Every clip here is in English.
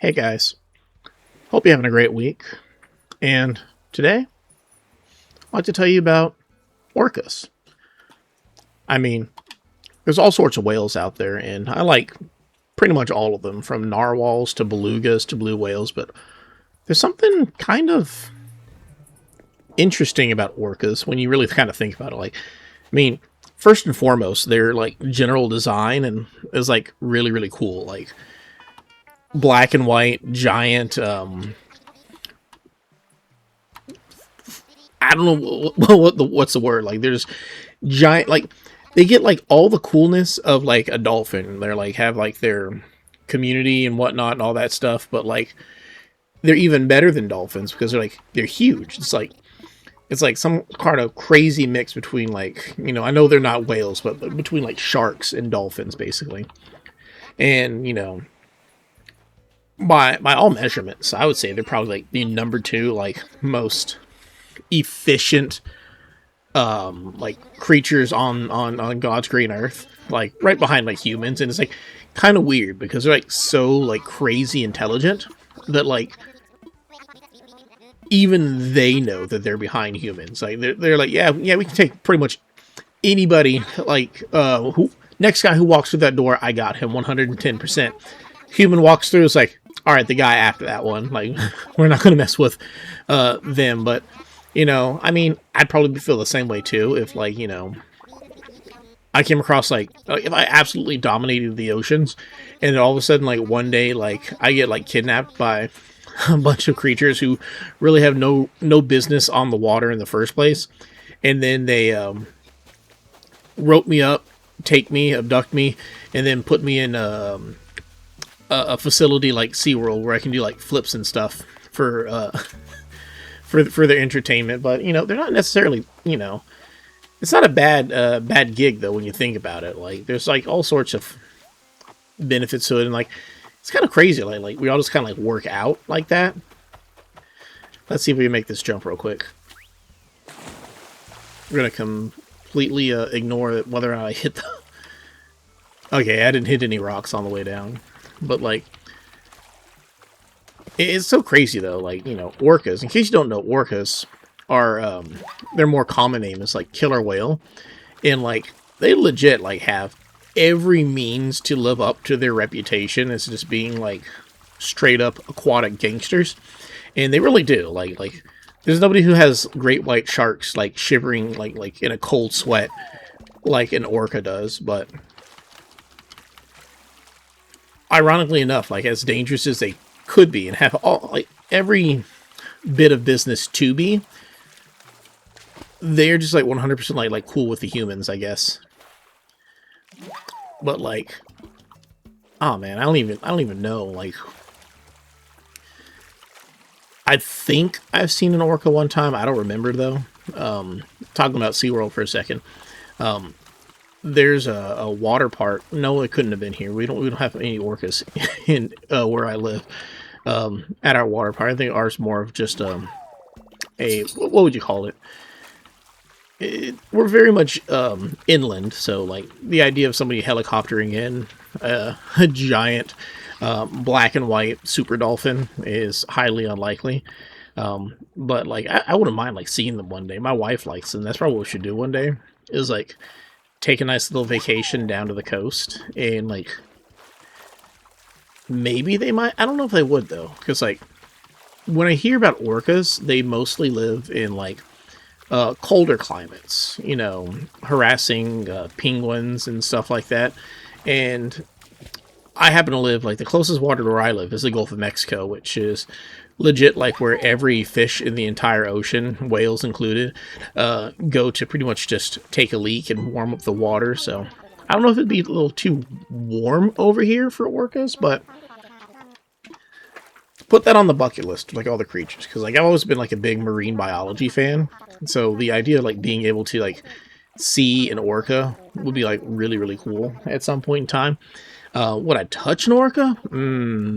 Hey guys, hope you're having a great week. And today, I'd like to tell you about orcas. I mean, there's all sorts of whales out there, and I like pretty much all of them, from narwhals to belugas to blue whales, but there's something kind of interesting about orcas when you really kind of think about it. First and foremost, their like general design and is like really, really cool. Like black and white, giant, I don't know what's the word. Like there's giant, like they get like all the coolness of like a dolphin. They're like have like their community and whatnot and all that stuff, but like they're even better than dolphins because they're huge. It's like some kind of crazy mix between like, I know they're not whales, but between like sharks and dolphins basically. And by all measurements, I would say they're probably like the number two like most efficient like creatures on God's green earth, like right behind like humans. And it's like kind of weird because they're like so like crazy intelligent that like even they know that they're behind humans. Like they're like, yeah, we can take pretty much anybody. Like who next guy who walks through that door, I got him 110%. Human walks through, it's like, all right, the guy after that one, like we're not gonna mess with them. But I'd probably feel the same way too if like I came across like if I absolutely dominated the oceans, and then all of a sudden like one day like I get like kidnapped by a bunch of creatures who really have no business on the water in the first place, and then they rope me up, take me, abduct me, and then put me in a facility like SeaWorld where I can do like flips and stuff for for their entertainment. But they're not necessarily, it's not a bad gig though when you think about it. Like there's like all sorts of benefits to it, and like it's kind of crazy. Like we all just kind of like work out like that. Let's see if we can make this jump real quick. We're gonna completely ignore whether or not I hit the. Okay, I didn't hit any rocks on the way down, but like it's so crazy though. Like orcas. In case you don't know, orcas are their more common name is like killer whale, and like they legit like have every means to live up to their reputation as just being like straight up aquatic gangsters, and they really do. Like there's nobody who has great white sharks like shivering like in a cold sweat like an orca does. But ironically enough, like as dangerous as they could be and have all like every bit of business to be, they're just like 100% like cool with the humans, I guess. But like, oh man, I don't even know. Like, I think I've seen an orca one time. I don't remember though. Talking about SeaWorld for a second. There's a water park. No, it couldn't have been here. We don't have any orcas in where I live. At our water park, I think ours more of just a what would you call it? We're very much inland, so like the idea of somebody helicoptering in a giant black and white super dolphin is highly unlikely. But like I wouldn't mind like seeing them one day. My wife likes them. That's probably what we should do one day. Is like take a nice little vacation down to the coast, and like maybe they might. I don't know if they would though, because like when I hear about orcas, they mostly live in like colder climates, harassing penguins and stuff like that. And I happen to live like the closest water to where I live is the Gulf of Mexico, which is legit like where every fish in the entire ocean, whales included, go to pretty much just take a leak and warm up the water. So I don't know if it'd be a little too warm over here for orcas, but put that on the bucket list, like all the creatures, because like I've always been like a big marine biology fan. So the idea of like being able to like see an orca would be like really, really cool at some point in time. Would I touch an orca?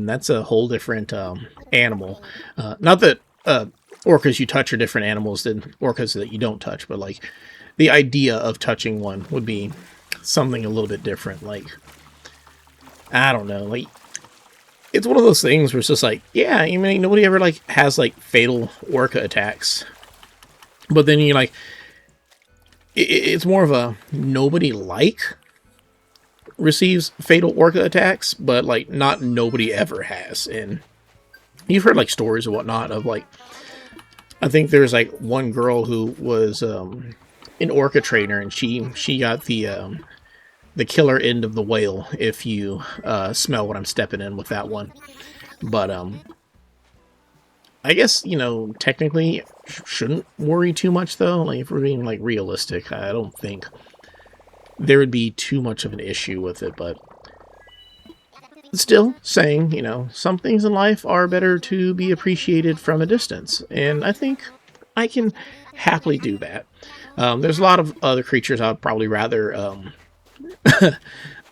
That's a whole different animal. Not that orcas you touch are different animals than orcas that you don't touch, but like the idea of touching one would be something a little bit different. Like I don't know, like it's one of those things where it's just like, yeah, I mean, nobody ever like has like fatal orca attacks, but then you like, it's more of a nobody like receives fatal orca attacks, but like not nobody ever has. And you've heard like stories and whatnot of like, I think there's like one girl who was an orca trainer, and she got the killer end of the whale, if you smell what I'm stepping in with that one. But I guess, you know, technically shouldn't worry too much though. Like if we're being like realistic, I don't think there would be too much of an issue with it. But still saying, you know, some things in life are better to be appreciated from a distance, and I think I can happily do that. There's a lot of other creatures I'd probably rather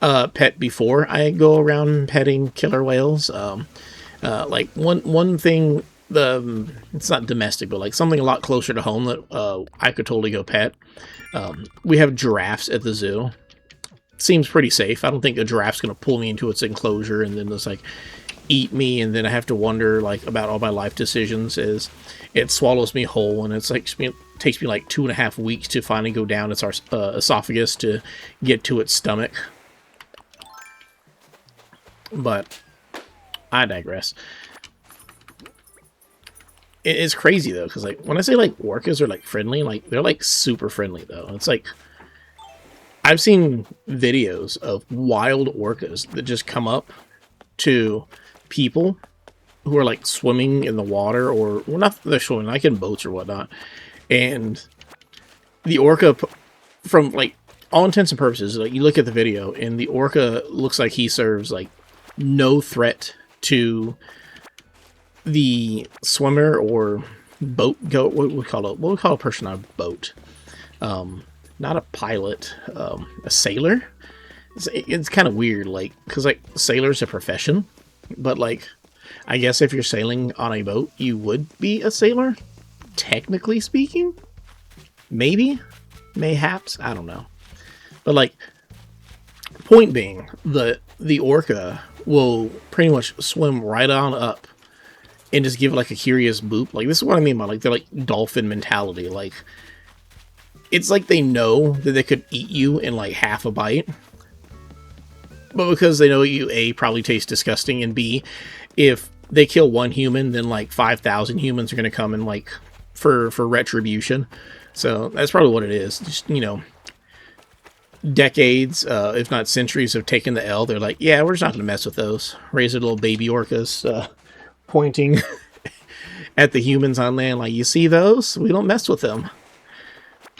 pet before I go around petting killer whales. Like one thing, it's not domestic, but like something a lot closer to home that I could totally go pet. We have giraffes at the zoo. Seems pretty safe. I don't think a giraffe's gonna pull me into its enclosure and then just like eat me, and then I have to wonder like about all my life decisions as it swallows me whole, and it's like it takes me like 2.5 weeks to finally go down its esophagus to get to its stomach. But I digress. It's crazy though, because like when I say like orcas are like friendly, like they're like super friendly though. It's like I've seen videos of wild orcas that just come up to people who are like swimming in the water, or well, not they're swimming like in boats or whatnot, and the orca, from like all intents and purposes, like you look at the video and the orca looks like he serves like no threat to the swimmer or boat goat. What we call it? What we call a person on a boat? Not a pilot, a sailor. It's kind of weird, like, because like sailor's a profession, but like I guess if you're sailing on a boat, you would be a sailor, technically speaking. Maybe, mayhaps, I don't know. But like, point being, the orca will pretty much swim right on up and just give like a curious boop. Like this is what I mean by like they're like dolphin mentality. Like it's like they know that they could eat you in like half a bite, but because they know you A, probably taste disgusting, and B, if they kill one human, then like 5,000 humans are going to come and like for retribution. So that's probably what it is. Just, you know, decades, if not centuries, have taken the L. They're like, yeah, we're just not going to mess with those. Raise their little baby orcas, pointing at the humans on land like, you see those? We don't mess with them.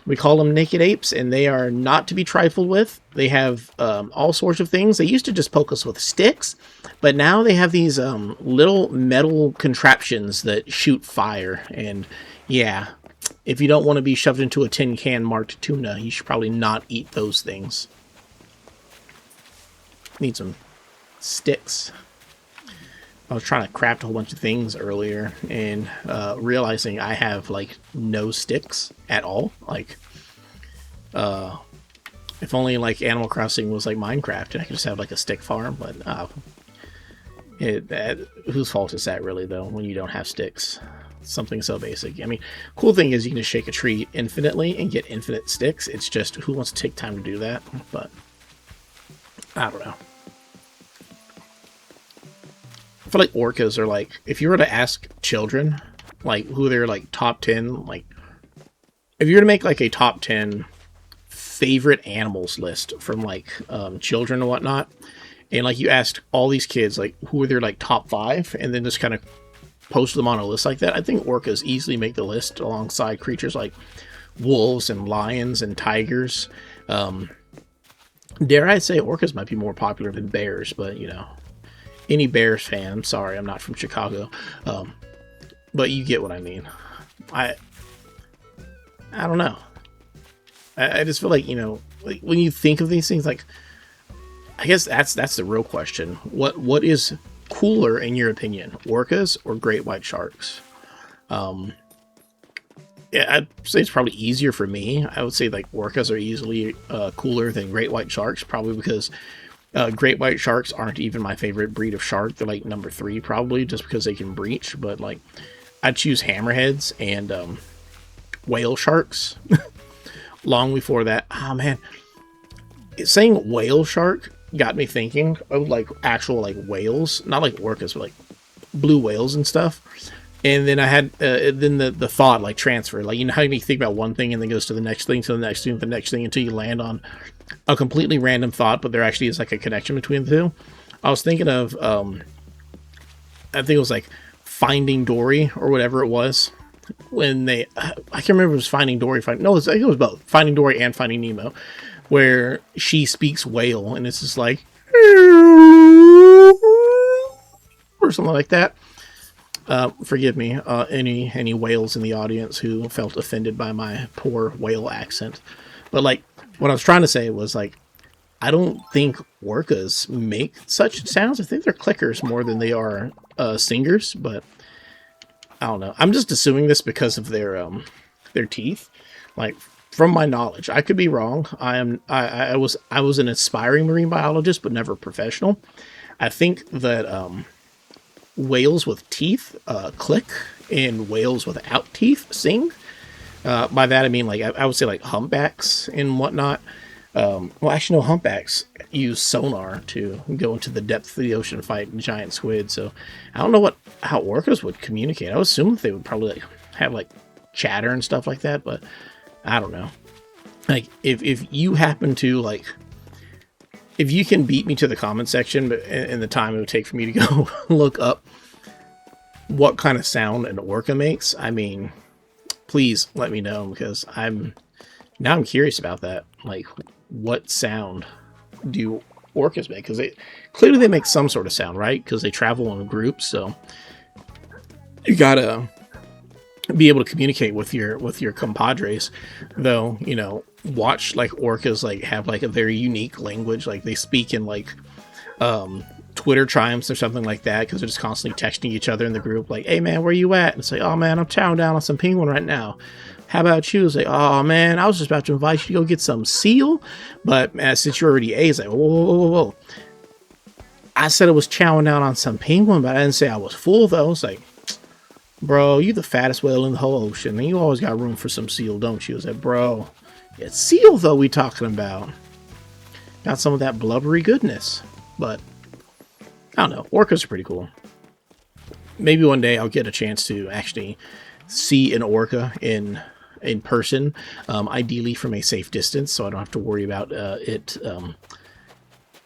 We call them naked apes, and they are not to be trifled with. They have all sorts of things. They used to just poke us with sticks, but now they have these little metal contraptions that shoot fire. And yeah, if you don't want to be shoved into a tin can marked tuna, you should probably not eat those things. Need some sticks. I was trying to craft a whole bunch of things earlier, and realizing I have like no sticks at all. Like, if only like Animal Crossing was like Minecraft, and I could just have like a stick farm. But whose fault is that really though? When you don't have sticks, something so basic. I mean, cool thing is you can just shake a tree infinitely and get infinite sticks. It's just who wants to take time to do that? But I don't know. I feel like orcas are like, if you were to ask children, like, who their, like, top 10, like, if you were to make, like, a top 10 favorite animals list from, like, children and whatnot, and, like, you asked all these kids, like, who are their, like, top 5, and then just kind of post them on a list like that, I think orcas easily make the list alongside creatures like wolves and lions and tigers. Dare I say orcas might be more popular than bears, but, you know, any Bears fan, sorry, I'm not from Chicago, but you get what I mean. I don't know. I just feel like, you know, like when you think of these things, like, I guess that's the real question. What is cooler in your opinion, orcas or great white sharks? Yeah, I'd say it's probably easier for me. I would say like orcas are easily cooler than great white sharks, probably because Great white sharks aren't even my favorite breed of shark. They're like number 3 probably, just because they can breach. But like, I'd choose hammerheads and whale sharks. Long before that, oh man, saying whale shark got me thinking of like actual like whales, not like orcas, but like blue whales and stuff. And then I had then the thought like transfer, like, you know how you think about one thing and then goes to the next thing, to the next thing, to the next thing, until you land on a completely random thought, but there actually is like a connection between the two. I was thinking of I think it was like Finding Dory or whatever it was, when they, I can't remember if it was Finding Dory, I think it was both Finding Dory and Finding Nemo, where she speaks whale and it's just like or something like that. Forgive me, any whales in the audience who felt offended by my poor whale accent. But like, what I was trying to say was like, I don't think orcas make such sounds. I think they're clickers more than they are singers. But I don't know. I'm just assuming this because of their teeth. Like, from my knowledge, I could be wrong. I was an aspiring marine biologist, but never professional. I think that whales with teeth click, and whales without teeth sing. By that I mean, like, I would say like humpbacks and whatnot. Well, actually, no, humpbacks use sonar to go into the depth of the ocean, fight giant squid. So I don't know how orcas would communicate. I would assume that they would probably like have like chatter and stuff like that, but I don't know. Like, if you happen to like, if you can beat me to the comment section, but in the time it would take for me to go look up what kind of sound an orca makes, I mean, please let me know, because I'm curious about that. Like, what sound do orcas make? Because they make some sort of sound, right? Because they travel in groups, so you gotta be able to communicate with your compadres. Though, you know, watch like orcas like have like a very unique language. Like, they speak in like Twitter chimes or something like that, because they're just constantly texting each other in the group, like, "Hey man, where you at?" And it's like, "Oh man, I'm chowing down on some penguin right now. How about you?" It's like, "Oh man, I was just about to invite you to go get some seal, but since you already ate," it's like, whoa. I said I was chowing down on some penguin, but I didn't say I was full though. It's like, bro, you the fattest whale in the whole ocean, and you always got room for some seal, don't you? It's like, bro, it's seal though we talking about. Got some of that blubbery goodness. But I don't know. Orcas are pretty cool. Maybe one day I'll get a chance to actually see an orca in person, ideally from a safe distance, so I don't have to worry about it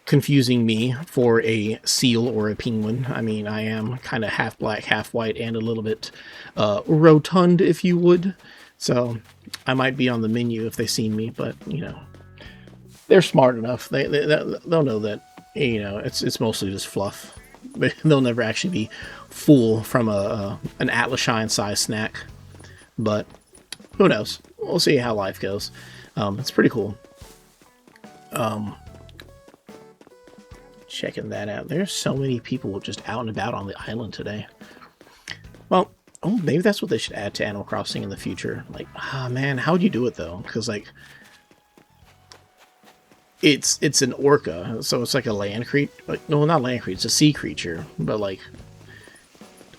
confusing me for a seal or a penguin. I mean, I am kind of half black, half white, and a little bit rotund, if you would. So I might be on the menu if they see me, but, you know, they're smart enough. They'll know that, you know, it's mostly just fluff. They'll never actually be full from an Atlashine size snack. But who knows? We'll see how life goes. It's pretty cool. Checking that out. There's so many people just out and about on the island today. Well, maybe that's what they should add to Animal Crossing in the future. Like, man, how would you do it though? Because like, it's an orca, so it's like a land creature. Like, no, not land creature. It's a sea creature, but like,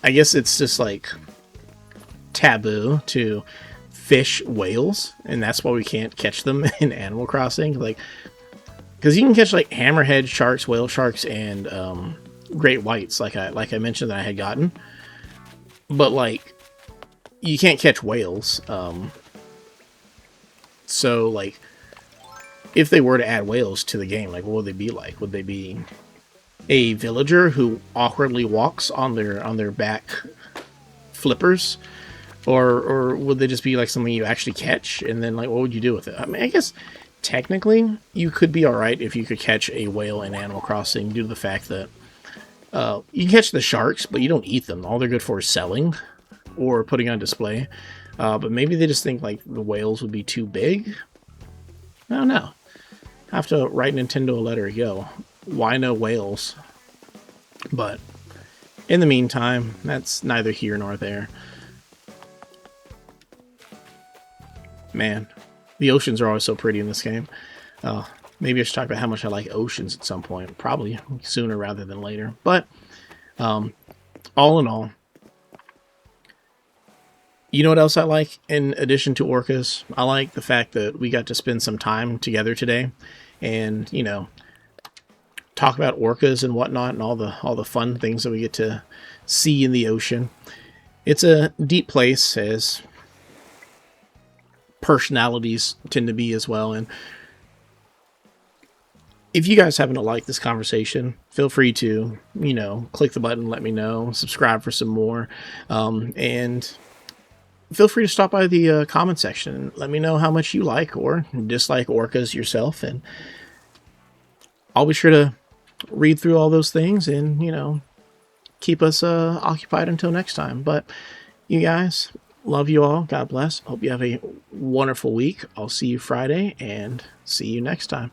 I guess it's just like taboo to fish whales, and that's why we can't catch them in Animal Crossing. Like, because you can catch like hammerhead sharks, whale sharks, and great whites, like I mentioned that I had gotten, but like, you can't catch whales. So like, if they were to add whales to the game, like, what would they be like? Would they be a villager who awkwardly walks on their back flippers, or would they just be like something you actually catch, and then like, what would you do with it? I mean, I guess technically you could be all right if you could catch a whale in Animal Crossing, due to the fact that you can catch the sharks, but you don't eat them. All they're good for is selling or putting on display. But maybe they just think like the whales would be too big. I don't know. I have to write Nintendo a letter. Yo, why no whales? But in the meantime, that's neither here nor there. Man, the oceans are always so pretty in this game. Maybe I should talk about how much I like oceans at some point. Probably sooner rather than later. But all in all, you know what else I like in addition to orcas? I like the fact that we got to spend some time together today and, you know, talk about orcas and whatnot and all the fun things that we get to see in the ocean. It's a deep place, as personalities tend to be as well. And if you guys happen to like this conversation, feel free to, you know, click the button, let me know, subscribe for some more, and feel free to stop by the comment section and let me know how much you like or dislike orcas yourself, and I'll be sure to read through all those things and, you know, keep us occupied until next time. But you guys, love you all. God bless. Hope you have a wonderful week. I'll see you Friday and see you next time.